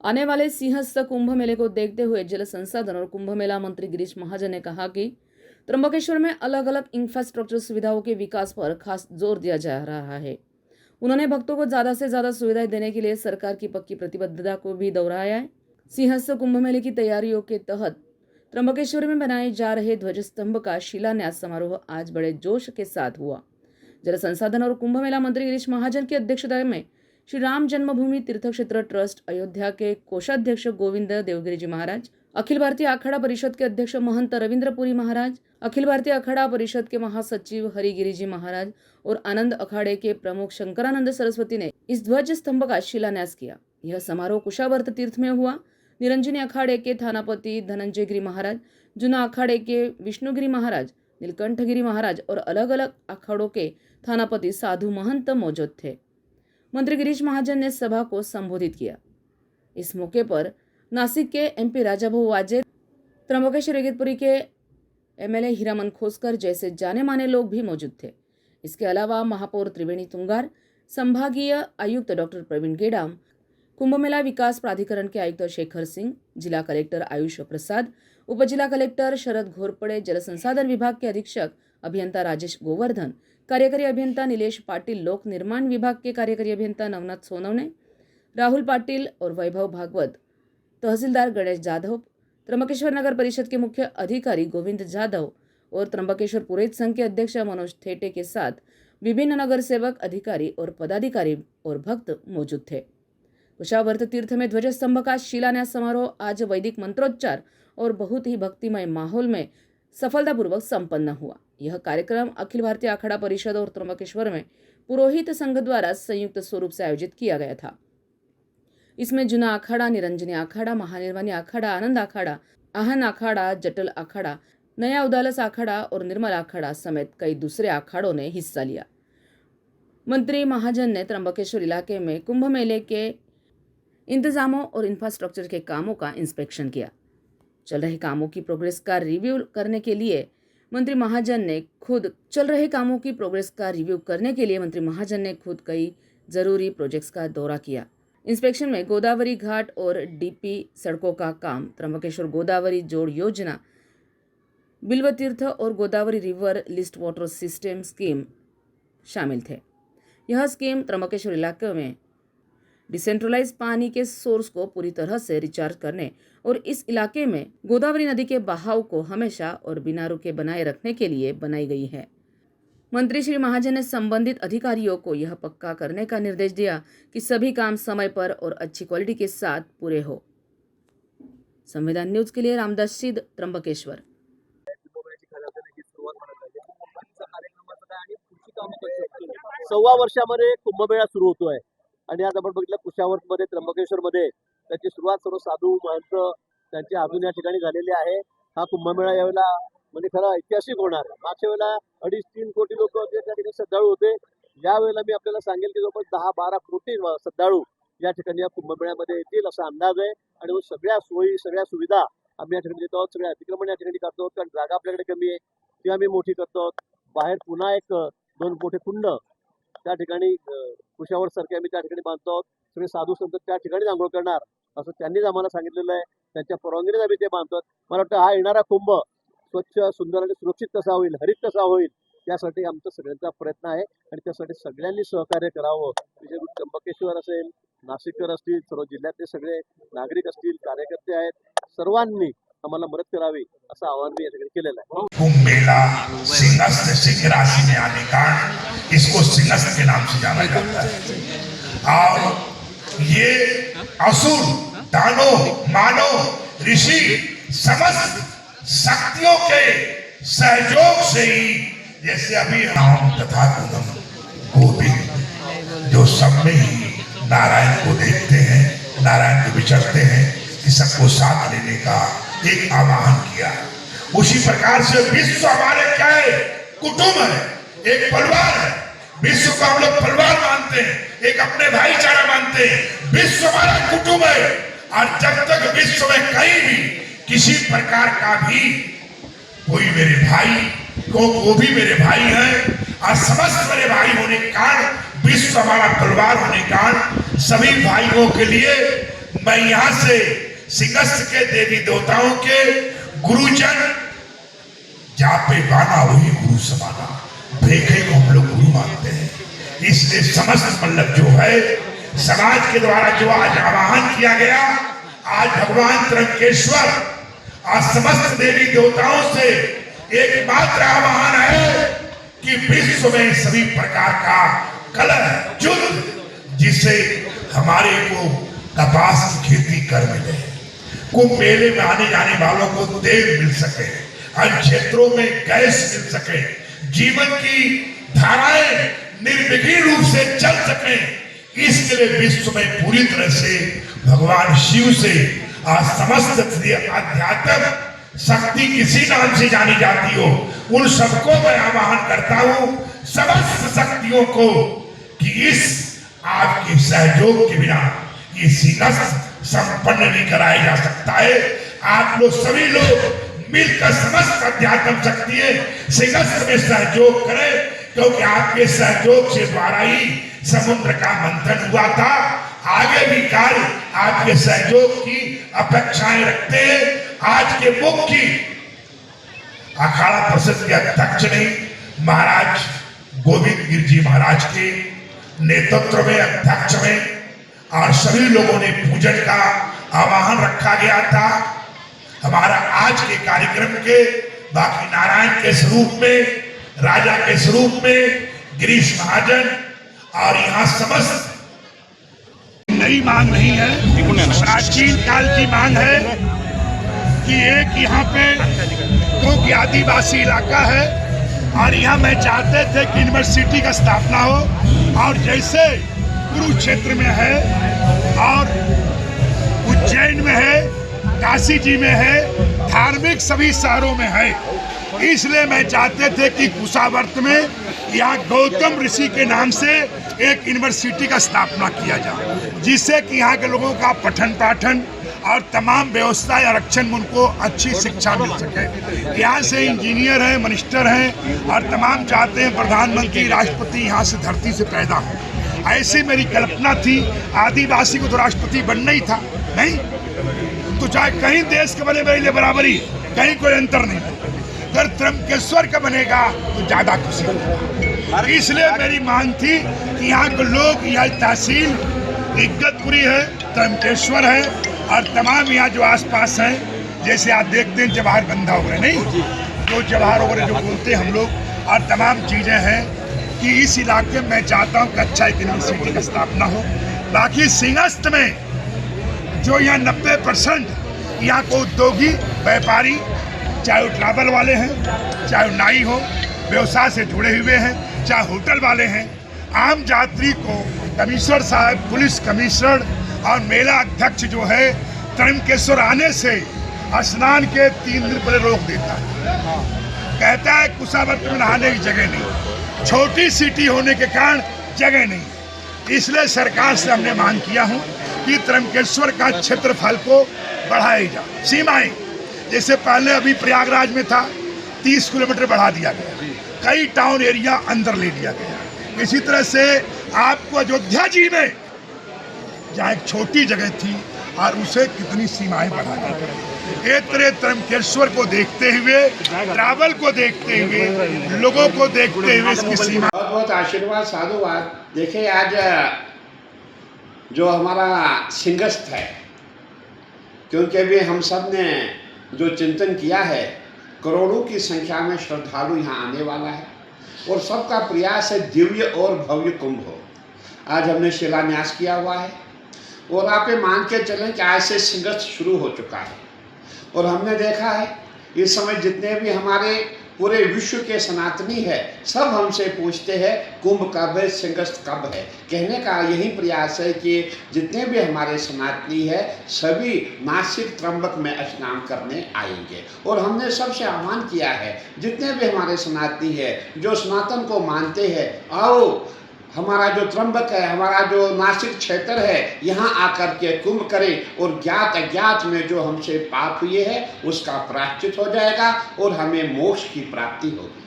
आने वाले सिंहस्थ कुंभ मेले को देखते हुए जल संसाधन और कुंभ मेला मंत्री गिरीश महाजन ने कहा कि त्र्यंबकेश्वर में अलग अलग इंफ्रास्ट्रक्चर सुविधाओं के विकास पर खास जोर दिया जा रहा है। उन्होंने भक्तों को ज्यादा से ज्यादा सुविधाएं देने के लिए सरकार की पक्की प्रतिबद्धता को भी दोहराया है। सिंहस्थ कुंभ मेले की तैयारियों के तहत त्र्यंबकेश्वर में बनाए जा रहे ध्वज स्तंभ का शिलान्यास समारोह आज बड़े जोश के साथ हुआ। जल संसाधन और कुंभ मेला मंत्री गिरीश महाजन की अध्यक्षता में श्री राम जन्मभूमि तीर्थ क्षेत्र ट्रस्ट अयोध्या के कोषाध्यक्ष गोविंद देवगिरी जी महाराज, अखिल भारतीय अखाड़ा परिषद के अध्यक्ष महंत रविंद्रपुरी महाराज, अखिल भारतीय अखाड़ा परिषद के महासचिव हरिगिरी जी महाराज और आनंद अखाड़े के प्रमुख शंकरानंद सरस्वती ने इस ध्वज स्तंभ का शिलान्यास किया। यह समारोह कुशावर्त तीर्थ में हुआ। निरंजनी अखाड़े के थानापति धनंजय गिरी महाराज, जूना अखाड़े के विष्णुगिरी महाराज, नीलकंठगिरी महाराज और अलग अलग अखाड़ों के थानापति साधु महंत मौजूद थे। मंत्री गिरीश महाजन ने सभा को संबोधित किया। इस मौके पर नासिक के एमपी राजाभाऊ वाजे, त्र्यंबकेश्वर इगतपुरी के एमएलए हीरामन खोसकर जैसे जाने माने लोग भी मौजूद थे। इसके अलावा महापौर त्रिवेणी तुंगार, संभागीय आयुक्त डॉक्टर प्रवीण गेडाम, कुंभ मेला विकास प्राधिकरण के आयुक्त शेखर सिंह, जिला कलेक्टर आयुष प्रसाद, उपजिला कलेक्टर शरद घोरपड़े, जल संसाधन विभाग के अधीक्षक अभियंता राजेश गोवर्धन, कार्यकारी अभियंता नीलेश पाटिल, लोक निर्माण विभाग के कार्यकारी अभियंता नवनाथ सोनवणे, राहुल पाटिल और वैभव भागवत, तहसीलदार गणेश जाधव, त्र्यंबकेश्वर नगर परिषद के मुख्य अधिकारी गोविंद जाधव और त्र्यंबकेश्वर पुरोहित संघ के अध्यक्ष मनोज थेटे के साथ विभिन्न नगर सेवक, अधिकारी और पदाधिकारी और भक्त मौजूद थे। कुशावर्त तीर्थ में ध्वज स्तंभ का शिलान्यास समारोह आज वैदिक मंत्रोच्चार और बहुत ही भक्तिमय माहौल में सफलतापूर्वक संपन्न हुआ। यह कार्यक्रम अखिल भारतीय अखाड़ा परिषद और त्र्यंबकेश्वर में पुरोहित संघ द्वारा संयुक्त स्वरूप से आयोजित किया गया था। इसमें जूना अखाड़ा, निरंजनी अखाड़ा, महानिर्वाणी अखाड़ा, आनंद अखाड़ा, आहन अखाड़ा, जटल अखाड़ा, नया उदालस अखाड़ा और निर्मल अखाड़ा समेत कई दूसरे अखाड़ों ने हिस्सा लिया। मंत्री महाजन ने त्र्यंबकेश्वर इलाके में कुंभ मेले के इंतजामों और इंफ्रास्ट्रक्चर के कामों का इंस्पेक्शन किया। चल रहे कामों की प्रोग्रेस का रिव्यू करने के लिए मंत्री महाजन ने खुद कई जरूरी प्रोजेक्ट्स का दौरा किया। इंस्पेक्शन में गोदावरी घाट और डीपी सड़कों का काम, त्र्यंबकेश्वर गोदावरी जोड़ योजना, बिल्व तीर्थ और Godavari river list water system scheme शामिल थे। यह स्कीम त्र्यंबकेश्वर इलाके में डिसेंट्रलाइज पानी के सोर्स को पूरी तरह से रिचार्ज करने और इस इलाके में गोदावरी नदी के बहाव को हमेशा और बिना रुके बनाए रखने के लिए बनाई गई है। मंत्री श्री महाजन ने संबंधित अधिकारियों को यह पक्का करने का निर्देश दिया कि सभी काम समय पर और अच्छी क्वालिटी के साथ पूरे हो। संविधान न्यूज के लिए रामदास सिद्ध, त्र्यंबकेश्वर। 6 वर्षामध्ये कुंभमेळा सुरू होतोय आणि आज आपण बघितलं कुशावर्तमध्ये, त्र्यंबकेश्वरमध्ये त्याची सुरुवात सर्व साधू महंत त्यांच्या हातून या ठिकाणी झालेली आहे। हा कुंभमेळा यावेळेला म्हणजे खरं ऐतिहासिक होणार आहे। मागच्या वेळेला 2.5-3 कोटी लोक त्या ठिकाणी श्रद्धाळू होते। यावेळेला मी आपल्याला सांगेल की जवळपास 10-12 कोटी श्रद्धाळू या ठिकाणी या कुंभमेळ्यामध्ये येतील असा अंदाज आहे। आणि सगळ्या सोयी, सगळ्या सुविधा आम्ही या ठिकाणी देतो आहोत। सगळे अतिक्रमण या ठिकाणी करतो, कारण जागा आपल्याकडे कमी आहे, ती आम्ही मोठी करतो। बाहेर पुन्हा एक 2 मोठे कुंड त्या ठिकाणी कुशावर्त सारखे आम्ही त्या ठिकाणी बांधतो आहोत। सगळे साधू संत त्या ठिकाणी आंघोळ करणार असं त्यांनीच आम्हाला सांगितलेलं आहे। त्यांच्या परवानगीने आम्ही ते बांधतो। मला वाटतं हा येणारा कुंभ स्वच्छ, सुंदर आणि सुरक्षित कसा होईल, हरित कसा होईल, त्यासाठी आमचा सगळ्यांचा प्रयत्न आहे आणि त्यासाठी सगळ्यांनी सहकार्य करावं। विशेषतः त्र्यंबकेश्वर असेल, नाशिककर असतील, सर्व जिल्ह्यातले सगळे नागरिक असतील, कार्यकर्ते आहेत, सर्वांनी आम्हाला मदत करावी असं आवाहन मी या ठिकाणी केलेलं आहे। कुंभ मेला सिंहस्थ सिंह राशि में आने का इसको सिंहस्थ के नाम से जाना जाता है। और ये असुर, दानव, मानव, ऋषि समस्त शक्तियों के सहयोग से ही, जैसे अभी राम तथा गोविंद जो सब में ही नारायण को देखते हैं, नारायण को विचरते हैं, कि सबको साथ लेने का एक आह्वान किया। उसी प्रकार से विश्व हमारे क्या है? कुटुंब है, एक परिवार है। विश्व को हम लोग परिवार मानते हैं, एक अपने भाईचारा मानते हैं। विश्व हमारा कुटुंब है और जब तक विश्व में कहीं भी किसी प्रकार का भी कोई मेरे भाई को, वो भी मेरे भाई है और समस्त मेरे भाई होने के कारण, विश्व हमारा परिवार होने के कारण सभी भाइयों के लिए मैं यहाँ से सिंहस्थ के देवी देवताओं के गुरुजन जापे बाना वही गुरु समाना, भेखे को हम लोग गुरु मानते हैं। इसलिए समस्त मल्लख जो है समाज के द्वारा जो आज आवाहन किया गया, आज भगवान त्र्यंबकेश्वर आज समस्त देवी देवताओं से एकमात्र आवाहन है कि विश्व में सभी प्रकार का कलह युद्ध, जिससे हमारे को कपास की खेती कर मिले, कुंभ मेले में आने जाने वालों को तेल मिल सके, अन्य क्षेत्रों में गैस मिल सके, जीवन की धाराएं निर्विघ्न रूप से चल सके, इसके लिए विश्व में पूरी तरह से भगवान शिव से आज समस्त अध्यात्म शक्ति किसी नाम से जानी जाती हो, उन सबको मैं आह्वान करता हूं, समस्त शक्तियों को, कि इस आपके सहयोग के बिना ये सिंहस्थ संपन्न नहीं कराया जा सकता है। आप लोग सभी लोग मिलकर समस्त अध्यात्म शक्तियां सिंहस्थ में सहयोग करें, क्योंकि आपके सहयोग से द्वारा ही समुद्र का मंथन हुआ था। आगे भी कार्य आपके सहयोग की अपेक्षाएं रखते हैं। आज के मुख्य अखाड़ा परिषद के अध्यक्ष ने महाराज गोविंद गिर जी महाराज के नेतृत्व में, अध्यक्ष में, और सभी लोगों ने पूजन का आह्वान रखा गया था। हमारा आज के कार्यक्रम के बाकी नारायण के स्वरूप में, राजा के स्वरूप में गिरीश महाजन, और यहाँ समस्त नई मांग नहीं है, प्राचीन काल की मांग है कि एक यहाँ पे, क्योंकि आदिवासी इलाका है और यहाँ मैं चाहते थे कि यूनिवर्सिटी का स्थापना हो, और जैसे कुरुक्षेत्र में है और उज्जैन में है, काशी जी में है, धार्मिक सभी शहरों में है, इसलिए मैं चाहते थे कि कुशावर्त में यहाँ गौतम ऋषि के नाम से एक यूनिवर्सिटी का स्थापना किया जाए, जिससे कि यहाँ के लोगों का पठन पाठन और तमाम व्यवस्था आरक्षण में उनको अच्छी शिक्षा मिल सके। यहाँ से इंजीनियर हैं, मिनिस्टर हैं, और तमाम चाहते हैं प्रधानमंत्री, राष्ट्रपति यहाँ से धरती से पैदा हो। ऐसी मेरी कल्पना थी। आदिवासी को तो राष्ट्रपति बनना ही था, नहीं तो चाहे कहीं देश के बने मेरे लिए बराबरी, कहीं कोई अंतर नहीं। अगर त्र्यंबकेश्वर का बनेगा तो ज्यादा खुशी होगा। इसलिए मेरी मांग थी कि यहाँ के लोग, यह तहसील इगतपुरी है, त्र्यंबकेश्वर है, और तमाम यहाँ जो आसपास हैं, जैसे आप देखते हैं जवाहर बंधा वगैरह, नहीं तो जवाहर वगैरह जो बोलते हैं हम लोग, और तमाम चीज़ें हैं, कि इस इलाके में मैं चाहता हूँ कि अच्छा एक यूनिवर्सिटी की स्थापना हो। बाकी सिंहस्थ में जो यहाँ 90% यहाँ को उद्योगी, व्यापारी, चाहे वो ट्रैवल वाले हैं, चाहे वो नाई हो, व्यवसाय से जुड़े हुए हैं, चाहे होटल वाले हैं, आम यात्री को कमिश्नर साहब, पुलिस कमिश्नर और मेला अध्यक्ष जो है त्र्यंबकेश्वर आने से स्नान के 3 दिन पहले रोक देता है। कहता है कुशावर्त में नहाने की जगह नहीं, छोटी सिटी होने के कारण जगह नहीं। इसलिए सरकार से हमने मांग किया हूँ कि त्र्यंबकेश्वर का क्षेत्रफल को बढ़ाई जाए, सीमाएं जैसे पहले अभी प्रयागराज में था 30 किलोमीटर बढ़ा दिया गया, कई टाउन एरिया अंदर ले लिया गया। इसी तरह से आपको अयोध्या जी में जहाँ एक छोटी जगह थी और उसे कितनी सीमाएं बढ़ा दी। एक तरह त्र्यंबकेश्वर को देखते हुए, ट्रैवल को देखते हुए, लोगों को देखते हुए इसकी सीमा। बहुत बहुत आशीर्वाद, साधुवाद। देखिए आज जो हमारा सिंहस्थ है, क्योंकि अभी हम सब ने जो चिंतन किया है, करोड़ों की संख्या में श्रद्धालु यहाँ आने वाला है और सबका प्रयास है दिव्य और भव्य कुंभ हो। आज हमने शिलान्यास किया हुआ है और आप ये मान के चलें कि आज से सिंहस्थ शुरू हो चुका है। और हमने देखा है इस समय जितने भी हमारे पूरे विश्व के सनातनी है, सब हमसे पूछते हैं कुंभ कब है, सिंहस्थ कब है। कहने का यही प्रयास है कि जितने भी हमारे सनातनी है सभी नासिक त्र्यंबक में स्नान करने आएंगे। और हमने सबसे आह्वान किया है जितने भी हमारे सनातनी है जो सनातन को मानते हैं, आओ हमारा जो त्र्यंबक है, हमारा जो नासिक क्षेत्र है, यहाँ आकर के कुंभ करें और ज्ञात अज्ञात में जो हमसे पाप हुए हैं उसका प्रायश्चित हो जाएगा और हमें मोक्ष की प्राप्ति होगी।